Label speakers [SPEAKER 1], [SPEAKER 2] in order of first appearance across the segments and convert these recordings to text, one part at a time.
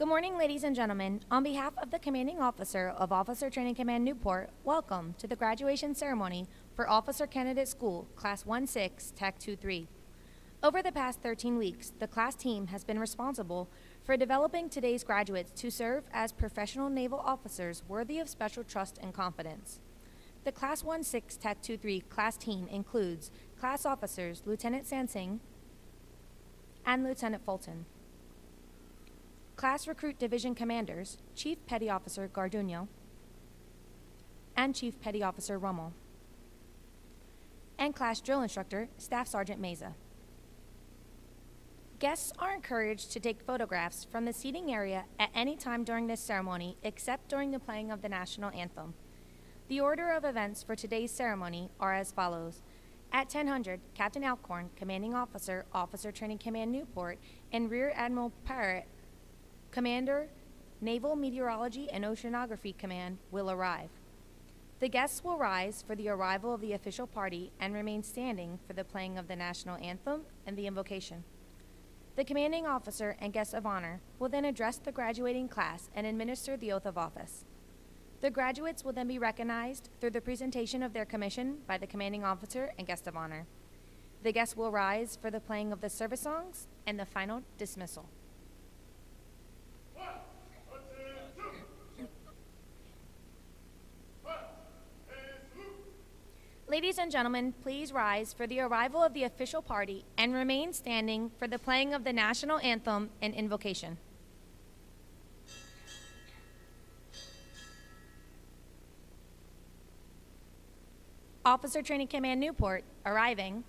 [SPEAKER 1] Good morning, ladies and gentlemen. On behalf of the Commanding Officer of Officer Training Command Newport, welcome to the graduation ceremony for Officer Candidate School, Class 1-6, TAC 2-3. Over the past 13 weeks, the class team has been responsible for developing today's graduates to serve as professional naval officers worthy of special trust and confidence. The Class 1-6, TAC 2-3 class team includes class officers Lieutenant Sansing and Lieutenant Fulton. Class Recruit Division Commanders, Chief Petty Officer Garduno and Chief Petty Officer Rummel, and Class Drill Instructor, Staff Sergeant Meza. Guests are encouraged to take photographs from the seating area at any time during this ceremony except during the playing of the national anthem. The order of events for today's ceremony are as follows. At 10:00, Captain Alcorn, Commanding Officer, Officer Training Command Newport, and Rear Admiral Parrott, Commander, Naval Meteorology and Oceanography Command, will arrive. The guests will rise for the arrival of the official party and remain standing for the playing of the national anthem and the invocation. The commanding officer and guests of honor will then address the graduating class and administer the oath of office. The graduates will then be recognized through the presentation of their commission by the commanding officer and guest of honor. The guests will rise for the playing of the service songs and the final dismissal. Ladies and gentlemen, please rise for the arrival of the official party and remain standing for the playing of the national anthem and invocation. Officer Training Command Newport arriving.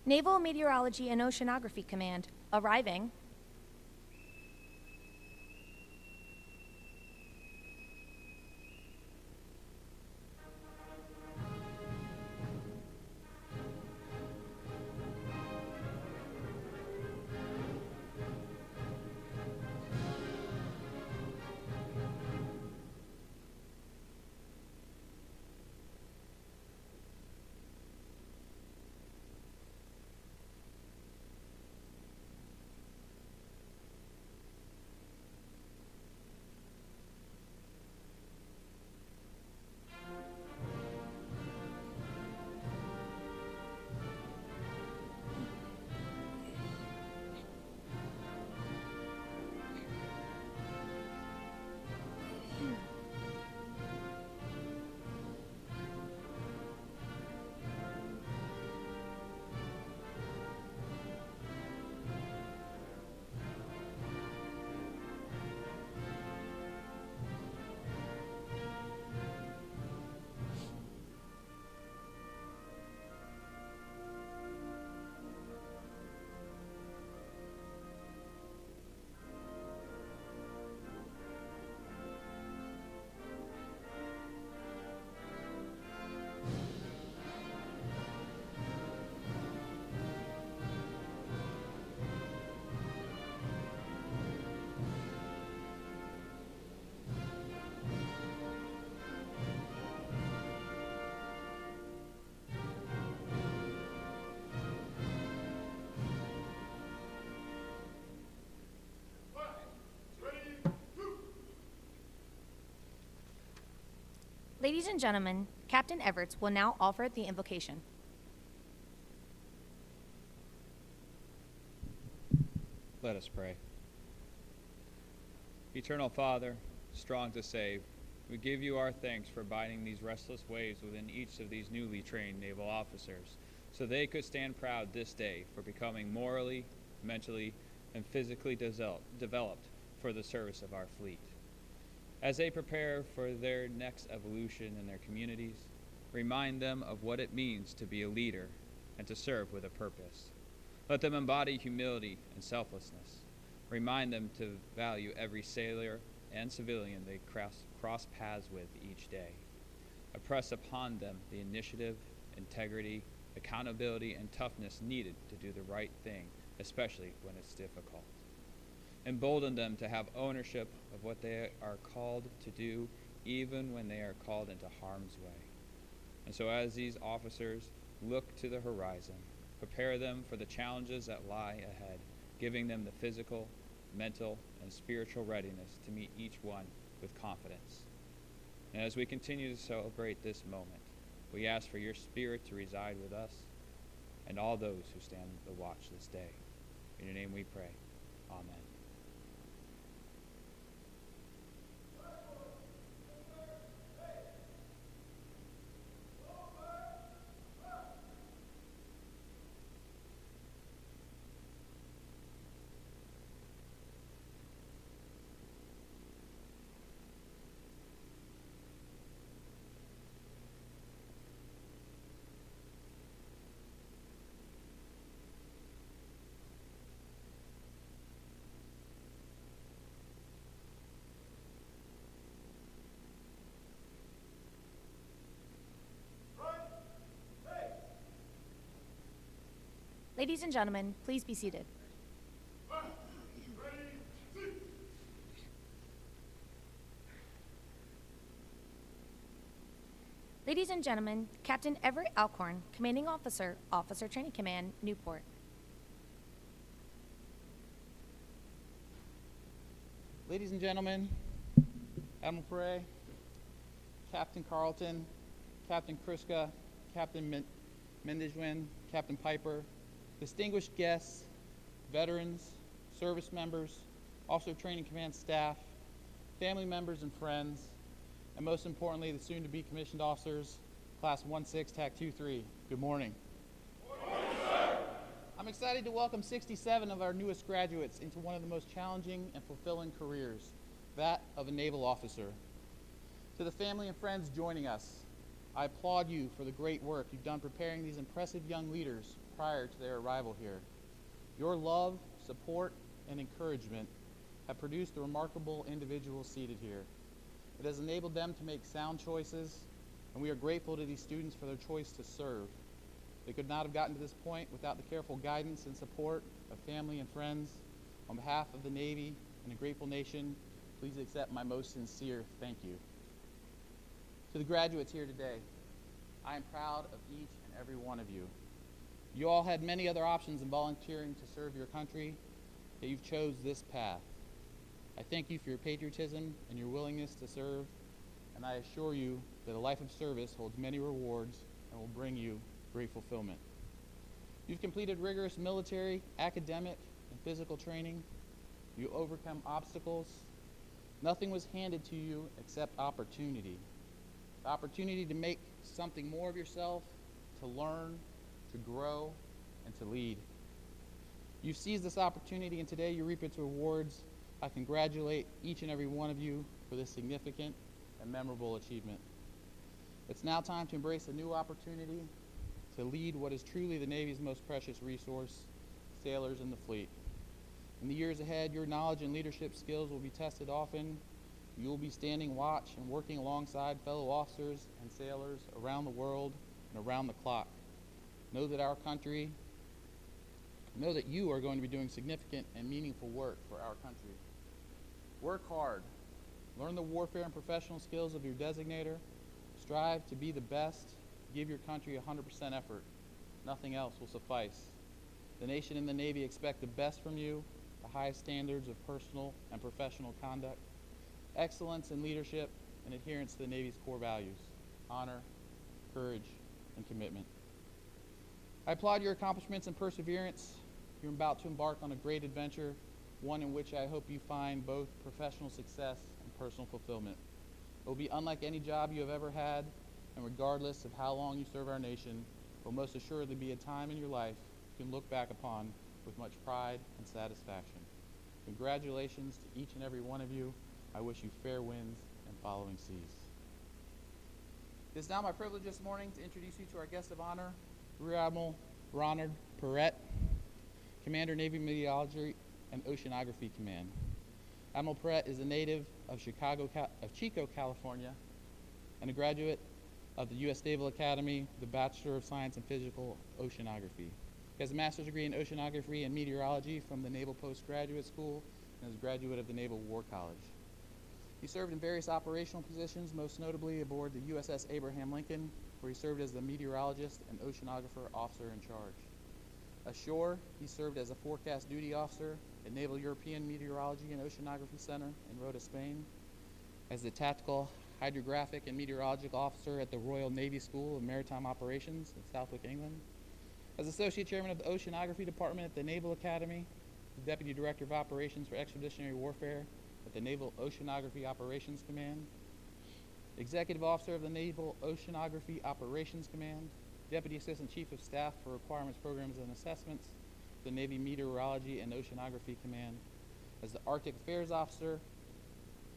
[SPEAKER 1] Naval Meteorology and Oceanography Command, arriving. Ladies and gentlemen, Captain Everts will now offer the invocation.
[SPEAKER 2] Let us pray. Eternal Father, strong to save, we give you our thanks for binding these restless waves within each of these newly trained naval officers, so they could stand proud this day for becoming morally, mentally, and physically developed for the service of our fleet. As they prepare for their next evolution in their communities, remind them of what it means to be a leader and to serve with a purpose. Let them embody humility and selflessness. Remind them to value every sailor and civilian they cross paths with each day. Impress upon them the initiative, integrity, accountability, and toughness needed to do the right thing, especially when it's difficult. Embolden them to have ownership of what they are called to do, even when they are called into harm's way. And so as these officers look to the horizon, prepare them for the challenges that lie ahead, giving them the physical, mental, and spiritual readiness to meet each one with confidence. And as we continue to celebrate this moment, we ask for your Spirit to reside with us and all those who stand the watch this day. In your name we pray. Amen.
[SPEAKER 1] Ladies and gentlemen, please be seated. Ladies and gentlemen, Captain Everett Alcorn, Commanding Officer, Officer Training Command, Newport.
[SPEAKER 3] Ladies and gentlemen, Admiral Perret, Captain Carlton, Captain Kriska, Captain Mendijwin, Captain Piper, distinguished guests, veterans, service members, Officer Training Command staff, family members and friends, and most importantly, the soon-to-be commissioned officers, Class 1-6, TAC 2-3. Good morning. Good morning, sir. I'm excited to welcome 67 of our newest graduates into one of the most challenging and fulfilling careers, that of a naval officer. To the family and friends joining us, I applaud you for the great work you've done preparing these impressive young leaders prior to their arrival here. Your love, support, and encouragement have produced the remarkable individuals seated here. It has enabled them to make sound choices, and we are grateful to these students for their choice to serve. They could not have gotten to this point without the careful guidance and support of family and friends. On behalf of the Navy and a grateful nation, please accept my most sincere thank you. To the graduates here today, I am proud of each and every one of you. You all had many other options in volunteering to serve your country, yet you've chose this path. I thank you for your patriotism and your willingness to serve, and I assure you that a life of service holds many rewards and will bring you great fulfillment. You've completed rigorous military, academic, and physical training. You overcome obstacles. Nothing was handed to you except opportunity. The opportunity to make something more of yourself, to learn, to grow, and to lead. You've seized this opportunity, and today you reap its rewards. I congratulate each and every one of you for this significant and memorable achievement. It's now time to embrace a new opportunity to lead what is truly the Navy's most precious resource, sailors in the fleet. In the years ahead, your knowledge and leadership skills will be tested often. You will be standing watch and working alongside fellow officers and sailors around the world and around the clock. Know that you are going to be doing significant and meaningful work for our country. Work hard. Learn the warfare and professional skills of your designator. Strive to be the best. Give your country 100% effort. Nothing else will suffice. The nation and the Navy expect the best from you, the highest standards of personal and professional conduct, excellence in leadership, and adherence to the Navy's core values: honor, courage, and commitment. I applaud your accomplishments and perseverance. You're about to embark on a great adventure, one in which I hope you find both professional success and personal fulfillment. It will be unlike any job you have ever had, and regardless of how long you serve our nation, it will most assuredly be a time in your life you can look back upon with much pride and satisfaction. Congratulations to each and every one of you. I wish you fair winds and following seas. It is now my privilege this morning to introduce you to our guest of honor, Rear Admiral Ronald Perret, Commander, Navy Meteorology and Oceanography Command. Admiral Perret is a native of Chico, California, and a graduate of the U.S. Naval Academy with a Bachelor of Science in Physical Oceanography. He has a master's degree in Oceanography and Meteorology from the Naval Postgraduate School and is a graduate of the Naval War College. He served in various operational positions, most notably aboard the USS Abraham Lincoln, where he served as the meteorologist and oceanographer officer in charge. Ashore, he served as a forecast duty officer at Naval European Meteorology and Oceanography Center in Rota, Spain, as the tactical hydrographic and meteorological officer at the Royal Navy School of Maritime Operations in Southwick, England, as associate chairman of the Oceanography Department at the Naval Academy, the deputy director of operations for expeditionary warfare at the Naval Oceanography Operations Command, executive officer of the Naval Oceanography Operations Command, deputy assistant chief of staff for requirements, programs, and assessments, the Navy Meteorology and Oceanography Command, as the Arctic Affairs Officer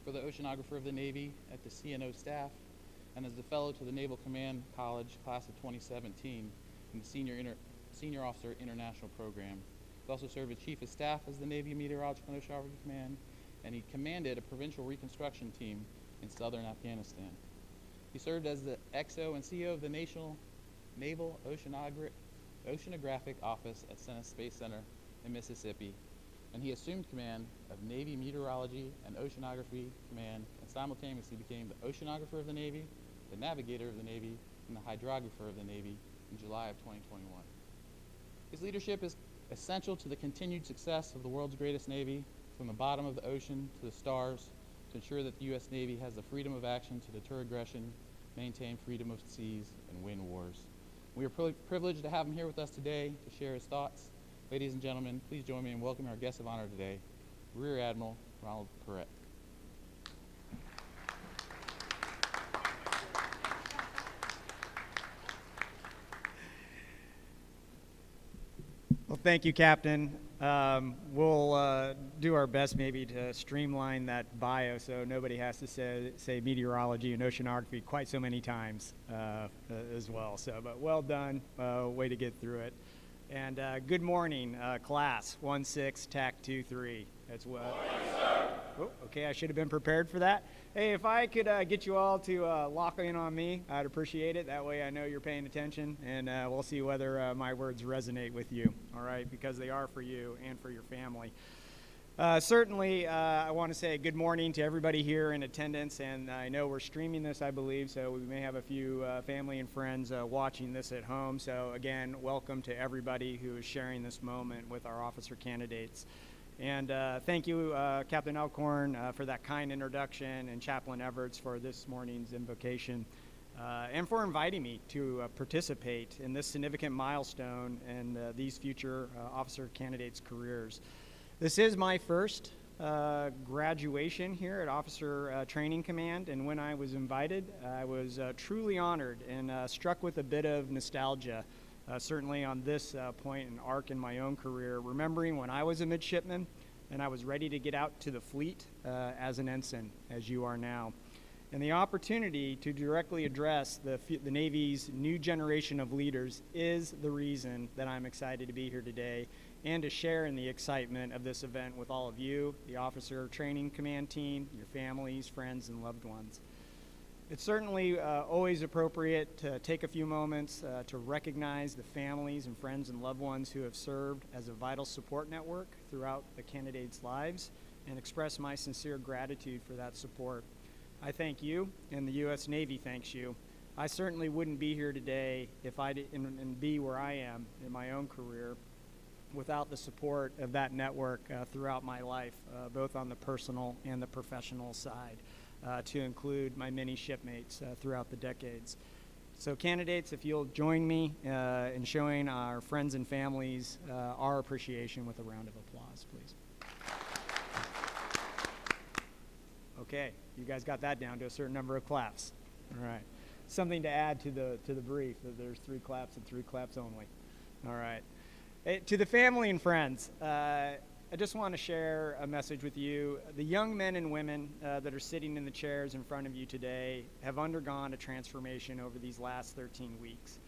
[SPEAKER 3] for the Oceanographer of the Navy at the CNO staff, and as the fellow to the Naval Command College class of 2017 in the Senior Officer International Program. He also served as chief of staff as the Navy Meteorological and Oceanography Command, and he commanded a provincial reconstruction team in southern Afghanistan. He served as the XO and CEO of the Naval Oceanographic Office at Stennis Space Center in Mississippi, and he assumed command of Navy Meteorology and Oceanography Command, and simultaneously became the Oceanographer of the Navy, the Navigator of the Navy, and the Hydrographer of the Navy in July of 2021. His leadership is essential to the continued success of the world's greatest Navy, from the bottom of the ocean to the stars, to ensure that the U.S. Navy has the freedom of action to deter aggression, maintain freedom of seas, and win wars. We are privileged to have him here with us today to share his thoughts. Ladies and gentlemen, please join me in welcoming our guest of honor today, Rear Admiral Ronald Perrett.
[SPEAKER 4] Well, thank you, Captain. We'll do our best maybe to streamline that bio so nobody has to say meteorology and oceanography quite so many times as well. So, but well done. Way to get through it. And good morning, class 1-6, TAC 2-3. That's what. Oh, okay, I should have been prepared for that. Hey, if I could get you all to lock in on me, I'd appreciate it. That way I know you're paying attention, and we'll see whether my words resonate with you, all right, because they are for you and for your family. Certainly, I want to say good morning to everybody here in attendance, and I know we're streaming this, I believe, so we may have a few family and friends watching this at home. So again, welcome to everybody who is sharing this moment with our officer candidates. And thank you, Captain Elkhorn, for that kind introduction, and Chaplain Everts for this morning's invocation, and for inviting me to participate in this significant milestone in these future officer candidates' careers. This is my first graduation here at Officer Training Command, and when I was invited, I was truly honored and struck with a bit of nostalgia. Certainly on this point and arc in my own career, remembering when I was a midshipman and I was ready to get out to the fleet as an ensign, as you are now. And the opportunity to directly address the Navy's new generation of leaders is the reason that I'm excited to be here today and to share in the excitement of this event with all of you, the Officer Training Command team, your families, friends, and loved ones. It's certainly always appropriate to take a few moments to recognize the families and friends and loved ones who have served as a vital support network throughout the candidates' lives and express my sincere gratitude for that support. I thank you, and the U.S. Navy thanks you. I certainly wouldn't be here today if I didn't and be where I am in my own career without the support of that network throughout my life, both on the personal and the professional side. To include my many shipmates throughout the decades. So candidates, if you'll join me in showing our friends and families our appreciation with a round of applause, please. Okay, you guys got that down to a certain number of claps. All right. Something to add to the brief, that there's 3 claps and 3 claps only. All right. Hey, to the family and friends, I just want to share a message with you. The young men and women that are sitting in the chairs in front of you today have undergone a transformation over these last 13 weeks.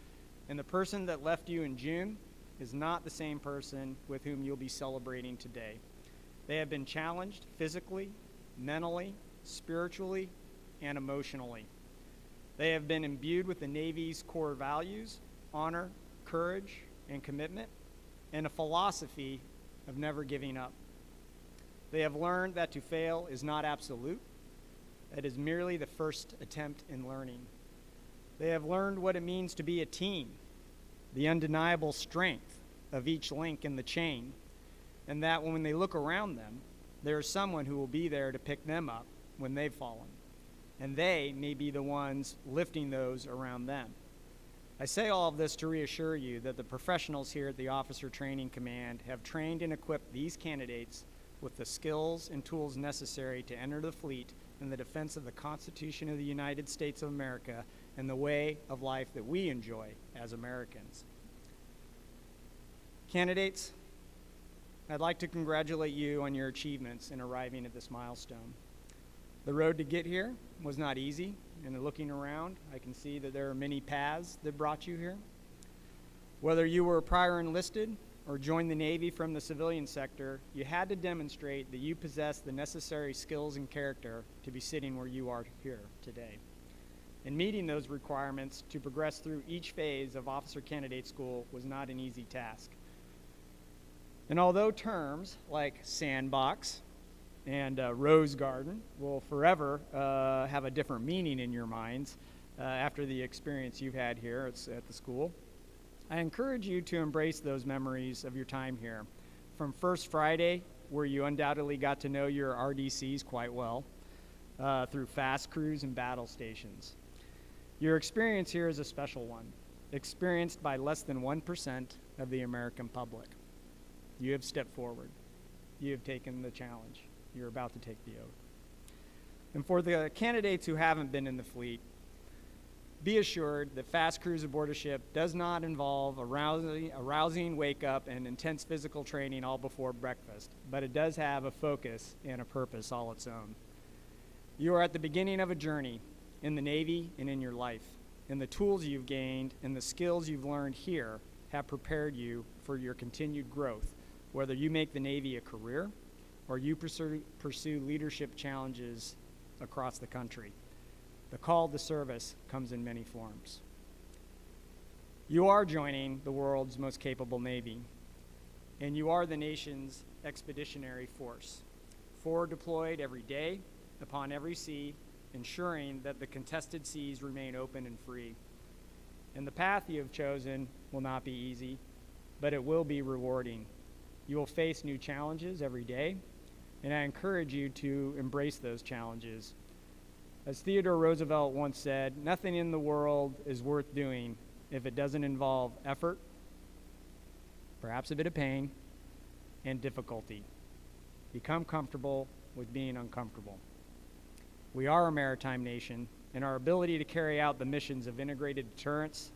[SPEAKER 4] And the person that left you in June is not the same person with whom you'll be celebrating today. They have been challenged physically, mentally, spiritually, and emotionally. They have been imbued with the Navy's core values, honor, courage, and commitment, and a philosophy of never giving up. They have learned that to fail is not absolute. It is merely the first attempt in learning. They have learned what it means to be a team, the undeniable strength of each link in the chain, and that when they look around them, there is someone who will be there to pick them up when they've fallen, and they may be the ones lifting those around them. I say all of this to reassure you that the professionals here at the Officer Training Command have trained and equipped these candidates with the skills and tools necessary to enter the fleet in the defense of the Constitution of the United States of America and the way of life that we enjoy as Americans. Candidates, I'd like to congratulate you on your achievements in arriving at this milestone. The road to get here was not easy, and looking around, I can see that there are many paths that brought you here. Whether you were prior enlisted or joined the Navy from the civilian sector, you had to demonstrate that you possess the necessary skills and character to be sitting where you are here today. And meeting those requirements to progress through each phase of Officer Candidate School was not an easy task. And although terms like sandbox and rose garden will forever have a different meaning in your minds after the experience you've had here at the school, I encourage you to embrace those memories of your time here. From First Friday, where you undoubtedly got to know your RDCs quite well, through fast crews and battle stations. Your experience here is a special one, experienced by less than 1% of the American public. You have stepped forward. You have taken the challenge. You're about to take the oath. And for the candidates who haven't been in the fleet, be assured that fast cruise aboard a ship does not involve a rousing wake-up and intense physical training all before breakfast, but it does have a focus and a purpose all its own. You are at the beginning of a journey in the Navy and in your life, and the tools you've gained and the skills you've learned here have prepared you for your continued growth, whether you make the Navy a career or you pursue leadership challenges across the country. The call to service comes in many forms. You are joining the world's most capable Navy, and you are the nation's expeditionary force, forward deployed every day, upon every sea, ensuring that the contested seas remain open and free. And the path you have chosen will not be easy, but it will be rewarding. You will face new challenges every day, and I encourage you to embrace those challenges. As Theodore Roosevelt once said, nothing in the world is worth doing if it doesn't involve effort, perhaps a bit of pain, and difficulty. Become comfortable with being uncomfortable. We are a maritime nation, and our ability to carry out the missions of integrated deterrence,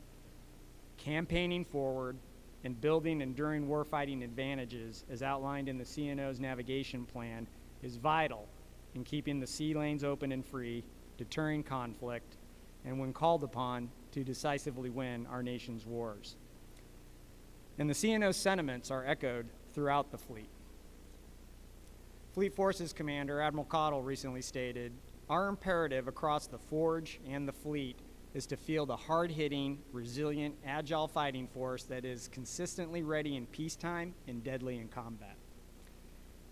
[SPEAKER 4] campaigning forward, and building enduring warfighting advantages as outlined in the CNO's navigation plan is vital in keeping the sea lanes open and free, deterring conflict, and when called upon, to decisively win our nation's wars. And the CNO's sentiments are echoed throughout the fleet. Fleet Forces Commander Admiral Cottle recently stated, "Our imperative across the forge and the fleet is to field a hard-hitting, resilient, agile fighting force that is consistently ready in peacetime and deadly in combat.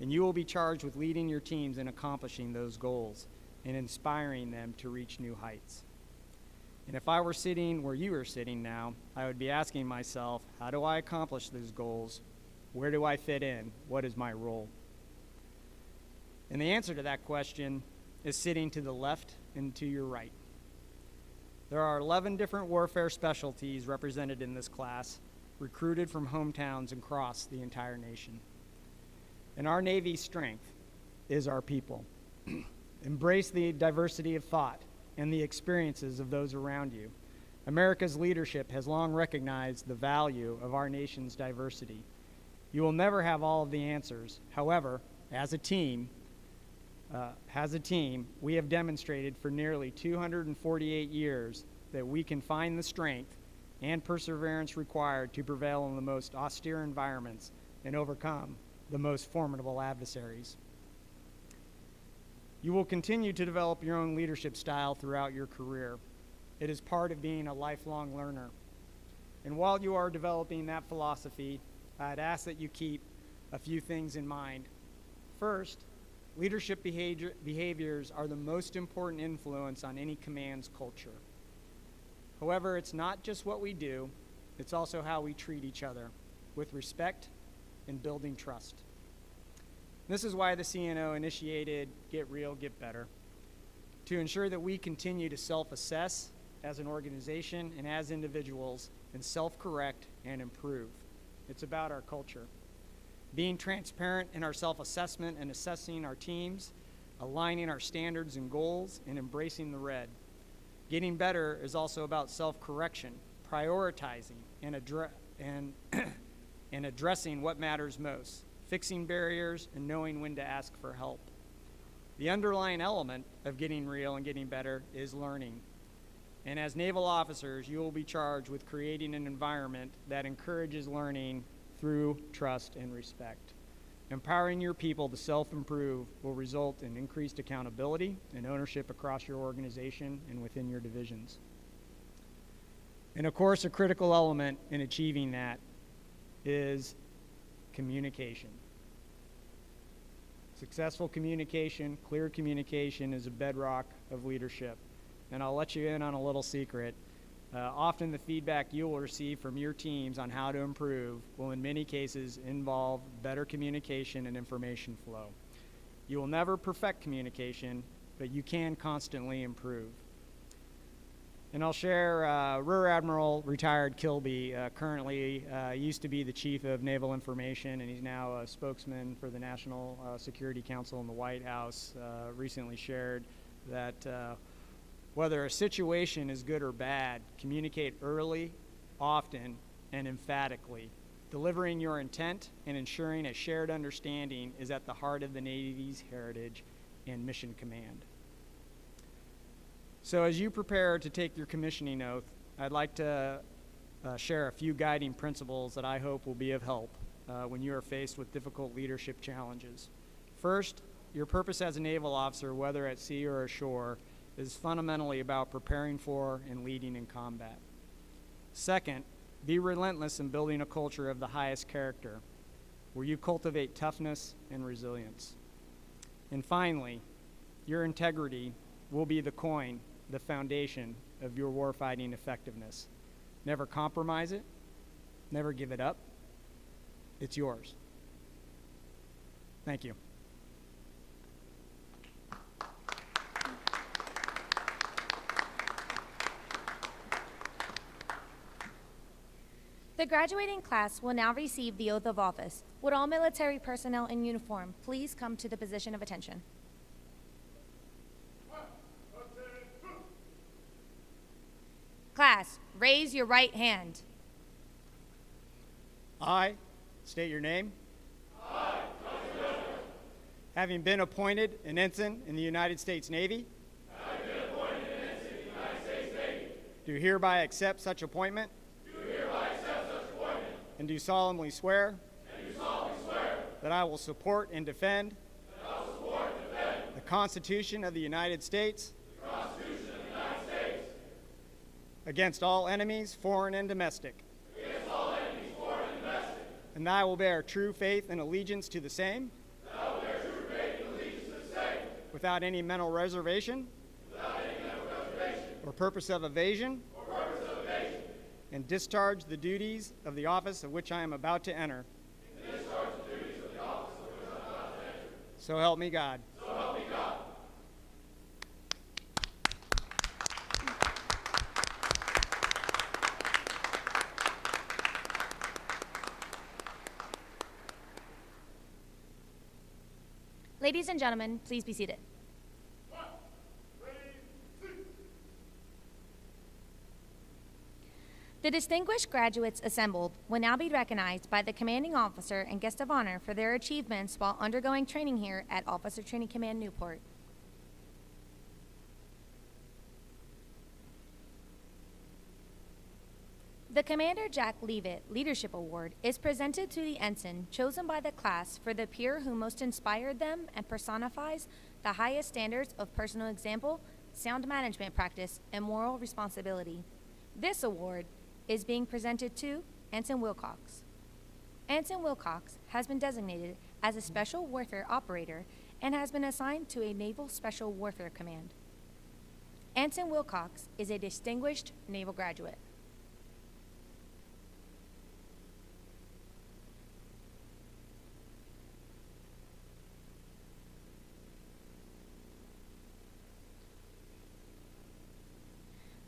[SPEAKER 4] And you will be charged with leading your teams in accomplishing those goals and inspiring them to reach new heights." And if I were sitting where you are sitting now, I would be asking myself, how do I accomplish those goals? Where do I fit in? What is my role? And the answer to that question is sitting to the left and to your right. There are 11 different warfare specialties represented in this class, recruited from hometowns across the entire nation. And our Navy's strength is our people. Embrace the diversity of thought and the experiences of those around you. America's leadership has long recognized the value of our nation's diversity. You will never have all of the answers. However, as a team, we have demonstrated for nearly 248 years that we can find the strength and perseverance required to prevail in the most austere environments and overcome the most formidable adversaries. You will continue to develop your own leadership style throughout your career. It is part of being a lifelong learner. And while you are developing that philosophy, I'd ask that you keep a few things in mind. First, leadership behaviors are the most important influence on any command's culture. However, it's not just what we do, it's also how we treat each other with respect and building trust. This is why the CNO initiated Get Real, Get Better, to ensure that we continue to self-assess as an organization and as individuals and self-correct and improve. It's about our culture. Being transparent in our self-assessment and assessing our teams, aligning our standards and goals, and embracing the red. Getting better is also about self-correction, prioritizing, and addressing what matters most, fixing barriers, and knowing when to ask for help. The underlying element of getting real and getting better is learning. And as naval officers, you will be charged with creating an environment that encourages learning through trust and respect. Empowering your people to self-improve will result in increased accountability and ownership across your organization and within your divisions. And of course, a critical element in achieving that is communication. Successful communication, clear communication is a bedrock of leadership. And I'll let you in on a little secret. Often the feedback you will receive from your teams on how to improve will in many cases involve better communication and information flow. You will never perfect communication, but you can constantly improve. And I'll share Rear Admiral retired Kilby currently used to be the Chief of Naval Information, and he's now a spokesman for the National Security Council in the White House, recently shared that whether a situation is good or bad, communicate early, often, and emphatically. Delivering your intent and ensuring a shared understanding is at the heart of the Navy's heritage and mission command. So as you prepare to take your commissioning oath, I'd like to share a few guiding principles that I hope will be of help when you are faced with difficult leadership challenges. First, your purpose as a naval officer, whether at sea or ashore, is fundamentally about preparing for and leading in combat. Second, be relentless in building a culture of the highest character, where you cultivate toughness and resilience. And finally, your integrity will be the coin, the foundation of your warfighting effectiveness. Never compromise it, never give it up. It's yours. Thank you.
[SPEAKER 1] The graduating class will now receive the oath of office. Would all military personnel in uniform please come to the position of attention? Class, raise your right hand.
[SPEAKER 4] I state your name.
[SPEAKER 5] I,
[SPEAKER 4] having been appointed an ensign in the United States Navy, do hereby accept such appointment. And do solemnly swear. That I will support and defend. The Constitution of the United States. Against all enemies, foreign and domestic. And that I will bear true faith and allegiance to the same. Without any mental reservation. Or purpose of evasion. And discharge the duties of the office of which I am about to enter. So help me God.
[SPEAKER 1] Ladies and gentlemen, please be seated. The distinguished graduates assembled will now be recognized by the commanding officer and guest of honor for their achievements while undergoing training here at Officer Training Command Newport. The Commander Jack Leavitt Leadership Award is presented to the ensign chosen by the class for the peer who most inspired them and personifies the highest standards of personal example, sound management practice, and moral responsibility. This award is being presented to Ensign Wilcox. Ensign Wilcox has been designated as a special warfare operator and has been assigned to a Naval Special Warfare Command. Anson Wilcox is a distinguished naval graduate.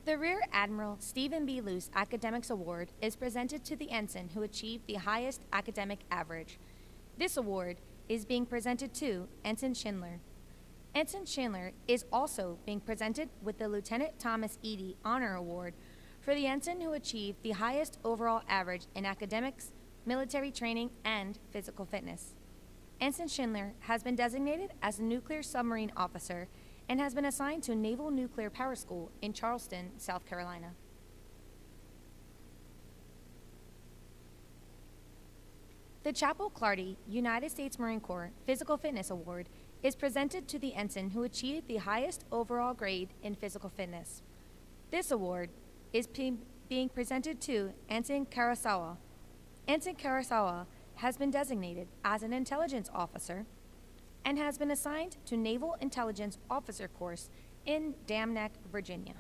[SPEAKER 1] The Rear Admiral Stephen B. Luce Academics Award is presented to the ensign who achieved the highest academic average. This award is being presented to Ensign Schindler. Ensign Schindler is also being presented with the Lieutenant Thomas Eady Honor Award for the ensign who achieved the highest overall average in academics, military training, and physical fitness. Ensign Schindler has been designated as a nuclear submarine officer and has been assigned to Naval Nuclear Power School in Charleston, South Carolina. The Chapel Clardy United States Marine Corps Physical Fitness Award is presented to the ensign who achieved the highest overall grade in physical fitness. This award is being presented to Ensign Karasawa. Ensign Karasawa has been designated as an intelligence officer and has been assigned to Naval Intelligence Officer Course in Dam Neck, Virginia.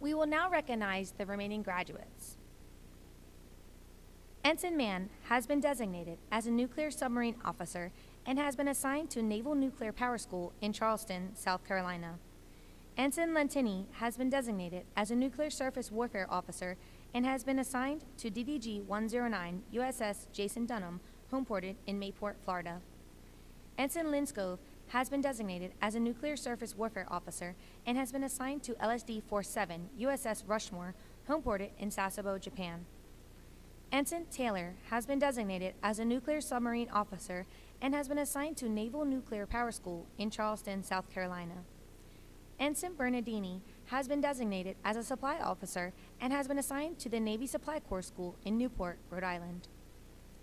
[SPEAKER 1] We will now recognize the remaining graduates. Ensign Mann has been designated as a nuclear submarine officer and has been assigned to Naval Nuclear Power School in Charleston, South Carolina. Ensign Lentini has been designated as a nuclear surface warfare officer and has been assigned to DDG-109 USS Jason Dunham, homeported in Newport, Florida. Ensign Linskov has been designated as a nuclear surface warfare officer and has been assigned to LSD-47 USS Rushmore, homeported in Sasebo, Japan. Ensign Taylor has been designated as a nuclear submarine officer and has been assigned to Naval Nuclear Power School in Charleston, South Carolina. Ensign Bernardini has been designated as a supply officer and has been assigned to the Navy Supply Corps School in Newport, Rhode Island.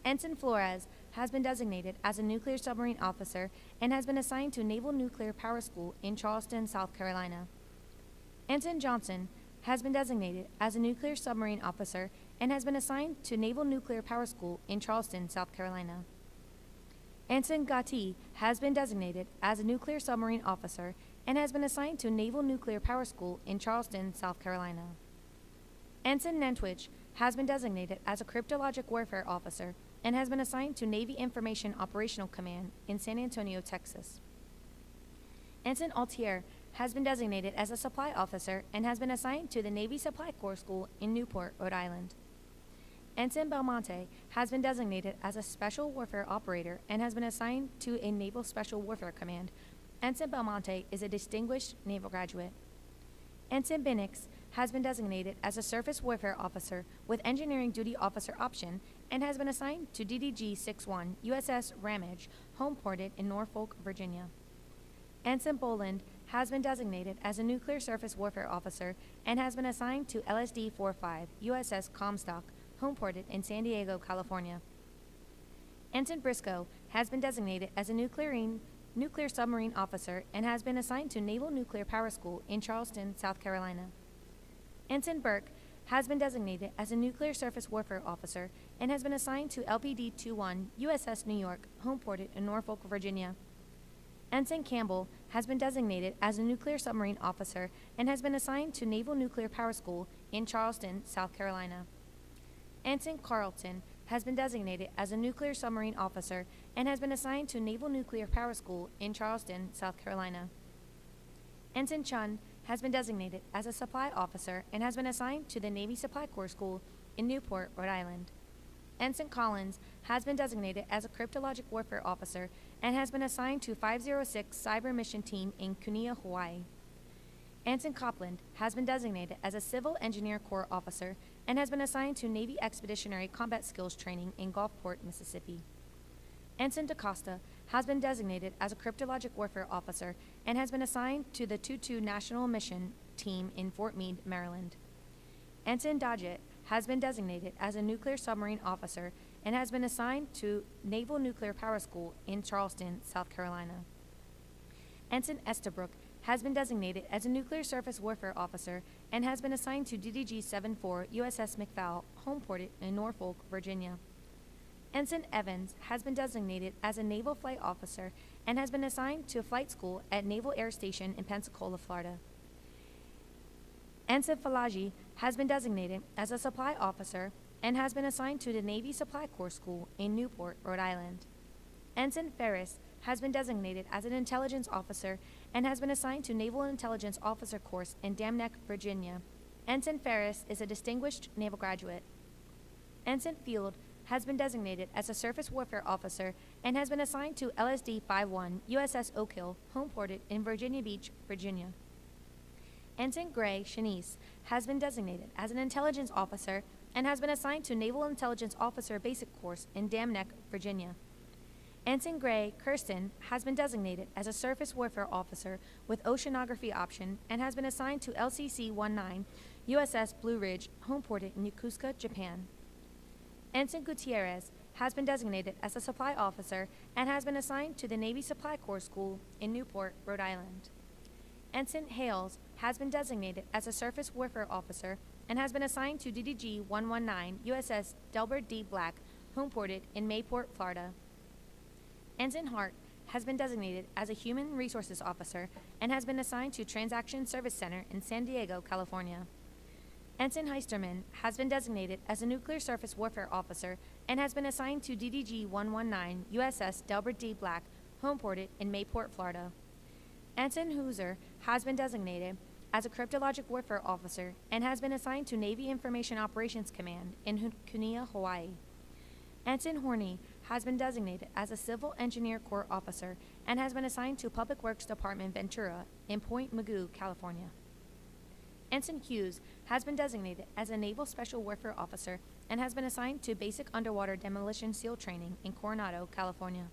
[SPEAKER 1] Ensign Flores has been designated as a nuclear submarine officer and has been assigned to Naval Nuclear Power School in Charleston, South Carolina. Ensign Johnson has been designated as a nuclear submarine officer and has been assigned to Naval Nuclear Power School in Charleston, South Carolina. Ensign Gatti has been designated as a nuclear submarine officer and has been assigned to Naval Nuclear Power School in Charleston, South Carolina. Ensign Nentwich has been designated as a cryptologic warfare officer and has been assigned to Navy Information Operational Command in San Antonio, Texas. Ensign Altier has been designated as a supply officer and has been assigned to the Navy Supply Corps School in Newport, Rhode Island. Ensign Belmonte has been designated as a special warfare operator and has been assigned to a Naval Special Warfare Command. Ensign Belmonte is a distinguished naval graduate. Ensign Binnix has been designated as a surface warfare officer with engineering duty officer option and has been assigned to DDG-61 USS Ramage, homeported in Norfolk, Virginia. Ensign Boland has been designated as a nuclear surface warfare officer and has been assigned to LSD-45 USS Comstock, homeported in San Diego, California. Ensign Briscoe has been designated as a nuclear submarine officer and has been assigned to Naval Nuclear Power School in Charleston, South Carolina. Ensign Burke has been designated as a nuclear surface warfare officer and has been assigned to LPD-21 USS New York, homeported in Norfolk, Virginia. Ensign Campbell has been designated as a nuclear submarine officer and has been assigned to Naval Nuclear Power School in Charleston, South Carolina. Ensign Carlton has been designated as a nuclear submarine officer and has been assigned to Naval Nuclear Power School in Charleston, South Carolina. Ensign Chun has been designated as a supply officer and has been assigned to the Navy Supply Corps School in Newport, Rhode Island. Ensign Collins has been designated as a cryptologic warfare officer and has been assigned to 506 Cyber Mission Team in Kunia, Hawaii. Ensign Copland has been designated as a Civil Engineer Corps officer and has been assigned to Navy Expeditionary Combat Skills Training in Gulfport, Mississippi. Ensign DaCosta has been designated as a cryptologic warfare officer and has been assigned to the 2-2 National Mission Team in Fort Meade, Maryland. Ensign Dodgett has been designated as a nuclear submarine officer and has been assigned to Naval Nuclear Power School in Charleston, South Carolina. Ensign Estabrook has been designated as a nuclear surface warfare officer and has been assigned to DDG-74 USS McFall, homeported in Norfolk, Virginia. Ensign Evans has been designated as a naval flight officer and has been assigned to flight school at Naval Air Station in Pensacola, Florida. Ensign Falagi has been designated as a supply officer and has been assigned to the Navy Supply Corps School in Newport, Rhode Island. Ensign Ferris has been designated as an intelligence officer and has been assigned to Naval Intelligence Officer Course in Dam Neck, Virginia. Ensign Ferris is a distinguished naval graduate. Ensign Field has been designated as a surface warfare officer and has been assigned to LSD-51 USS Oak Hill, homeported in Virginia Beach, Virginia. Ensign Gray Shanice has been designated as an intelligence officer and has been assigned to Naval Intelligence Officer Basic Course in Dam Neck, Virginia. Ensign Gray Kirsten has been designated as a surface warfare officer with oceanography option and has been assigned to LCC-19 USS Blue Ridge, homeported in Yokosuka, Japan. Ensign Gutierrez has been designated as a supply officer and has been assigned to the Navy Supply Corps School in Newport, Rhode Island. Ensign Hales has been designated as a surface warfare officer and has been assigned to DDG-119 USS Delbert D. Black, homeported in Mayport, Florida. Ensign Hart has been designated as a human resources officer and has been assigned to Transaction Service Center in San Diego, California. Ensign Heisterman has been designated as a nuclear surface warfare officer and has been assigned to DDG-119 USS Delbert D. Black, homeported in Mayport, Florida. Ensign Hooser has been designated as a cryptologic warfare officer and has been assigned to Navy Information Operations Command in Kunia, Hawaii. Ensign Horney has been designated as a Civil Engineer Corps officer and has been assigned to Public Works Department Ventura in Point Mugu, California. Ensign Hughes has been designated as a Naval Special Warfare officer and has been assigned to Basic Underwater Demolition SEAL Training in Coronado, California.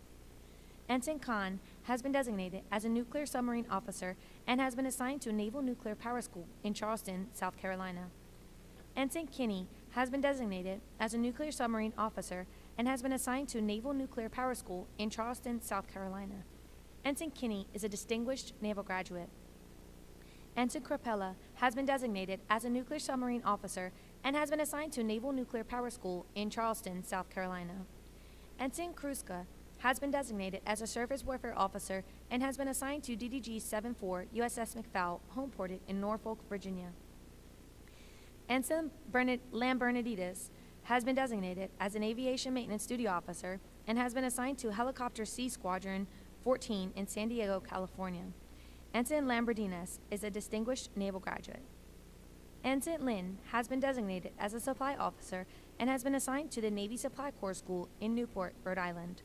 [SPEAKER 1] Ensign Khan has been designated as a nuclear submarine officer and has been assigned to Naval Nuclear Power School in Charleston, South Carolina. Ensign Kinney has been designated as a nuclear submarine officer and has been assigned to Naval Nuclear Power School in Charleston, South Carolina. Ensign Kinney is a distinguished naval graduate. Ensign Crapella has been designated as a nuclear submarine officer and has been assigned to Naval Nuclear Power School in Charleston, South Carolina. Ensign Kruska has been designated as a surface warfare officer and has been assigned to DDG-74 USS McFall, homeported in Norfolk, Virginia. Ensign Lambernadidis has been designated as an aviation maintenance duty officer and has been assigned to Helicopter C Squadron 14 in San Diego, California. Ensign Lamberdinas is a distinguished naval graduate. Ensign Lynn has been designated as a supply officer and has been assigned to the Navy Supply Corps School in Newport, Rhode Island.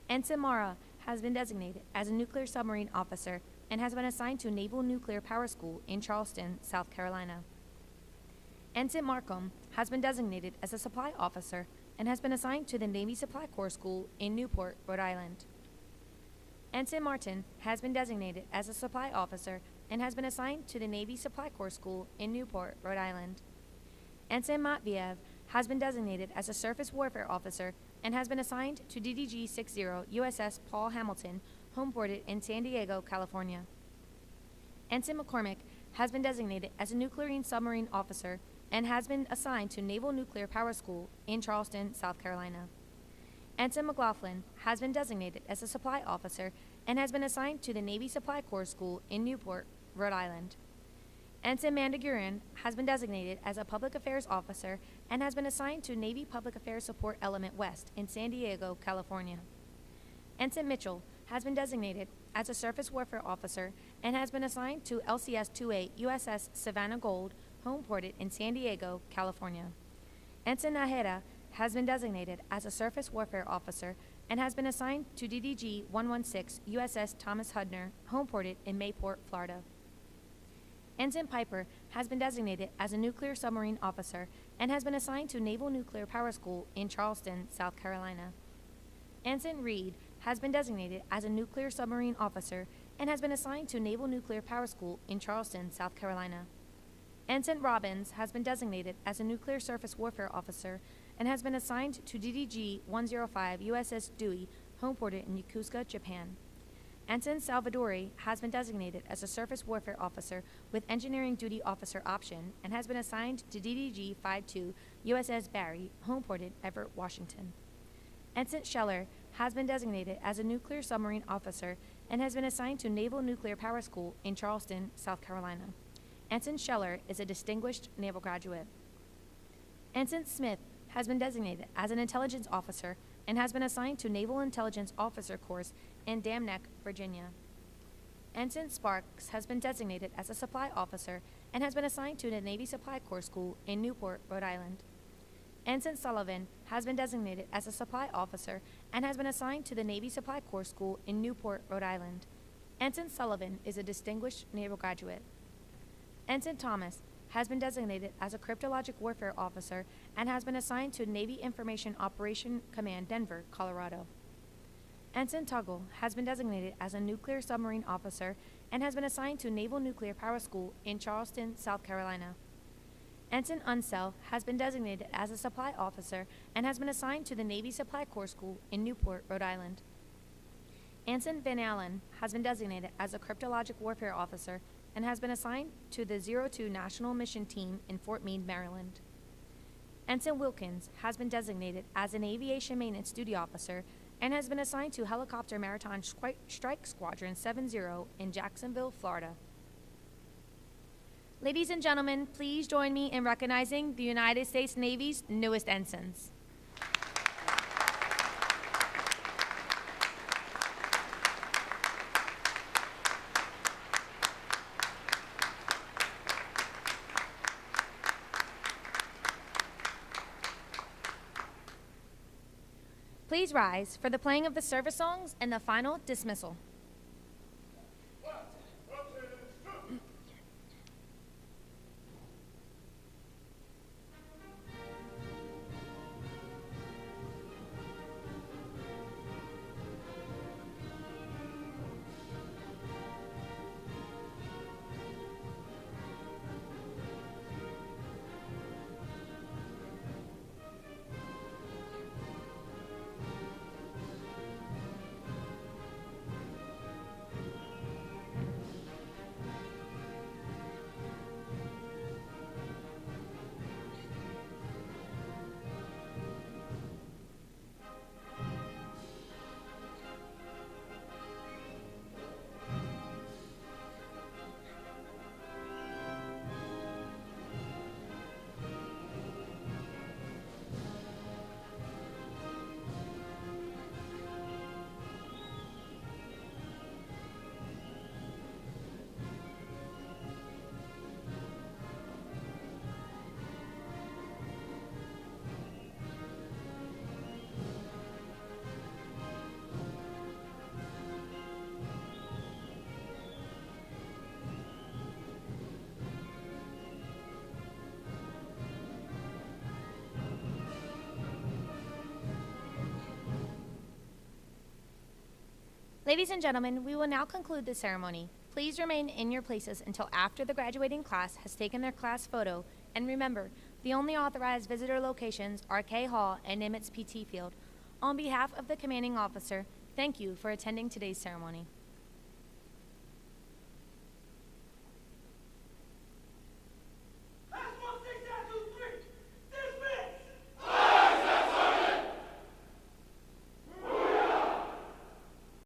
[SPEAKER 1] Ensign Mara has been designated as a nuclear submarine officer and has been assigned to Naval Nuclear Power School in Charleston, South Carolina. Ensign Markham has been designated as a supply officer and has been assigned to the Navy Supply Corps School in Newport, Rhode Island. Ensign Martin has been designated as a supply officer and has been assigned to the Navy Supply Corps School in Newport, Rhode Island. Ensign Matviev has been designated as a surface warfare officer and has been assigned to DDG-60 USS Paul Hamilton, homeported in San Diego, California. Ensign McCormick has been designated as a nuclear submarine officer and has been assigned to Naval Nuclear Power School in Charleston, South Carolina. Ensign McLaughlin has been designated as a supply officer and has been assigned to the Navy Supply Corps School in Newport, Rhode Island. Ensign Mandagurian has been designated as a public affairs officer and has been assigned to Navy Public Affairs Support Element West in San Diego, California. Ensign Mitchell has been designated as a surface warfare officer and has been assigned to LCS-28 USS Savannah Gold, homeported in San Diego, California. Ensign Najera has been designated as a surface warfare officer and has been assigned to DDG-116 USS Thomas Hudner, homeported in Mayport, Florida. Ensign Piper has been designated as a nuclear submarine officer and has been assigned to Naval Nuclear Power School in Charleston, South Carolina. Ensign Reed has been designated as a nuclear submarine officer and has been assigned to Naval Nuclear Power School in Charleston, South Carolina. Ensign Robbins has been designated as a nuclear surface warfare officer and has been assigned to DDG-105 USS Dewey, homeported in Yokosuka, Japan. Ensign Salvadori has been designated as a surface warfare officer with engineering duty officer option and has been assigned to DDG-52 USS Barry, homeported Everett, Washington. Ensign Scheller has been designated as a nuclear submarine officer and has been assigned to Naval Nuclear Power School in Charleston, South Carolina. Ensign Scheller is a distinguished naval graduate. Ensign Smith has been designated as an intelligence officer and has been assigned to Naval Intelligence Officer Course in Dam Neck, Virginia. Ensign Sparks has been designated as a supply officer and has been assigned to the Navy Supply Corps School in Newport, Rhode Island. Ensign Sullivan has been designated as a supply officer and has been assigned to the Navy Supply Corps School in Newport, Rhode Island. Ensign Sullivan is a distinguished naval graduate. Ensign Thomas has been designated as a cryptologic warfare officer and has been assigned to Navy Information Operation Command, Denver, Colorado. Ensign Tuggle has been designated as a nuclear submarine officer and has been assigned to Naval Nuclear Power School in Charleston, South Carolina. Ensign Unsell has been designated as a supply officer and has been assigned to the Navy Supply Corps School in Newport, Rhode Island. Ensign Van Allen has been designated as a cryptologic warfare officer and has been assigned to the 02 National Mission Team in Fort Meade, Maryland. Ensign Wilkins has been designated as an aviation maintenance duty officer and has been assigned to Helicopter Maritime Strike Squadron 70 in Jacksonville, Florida. Ladies and gentlemen, please join me in recognizing the United States Navy's newest ensigns. Please rise for the playing of the service songs and the final dismissal. Ladies and gentlemen, we will now conclude the ceremony. Please remain in your places until after the graduating class has taken their class photo, and remember, the only authorized visitor locations are K Hall and Nimitz PT Field. On behalf of the commanding officer, thank you for attending today's ceremony.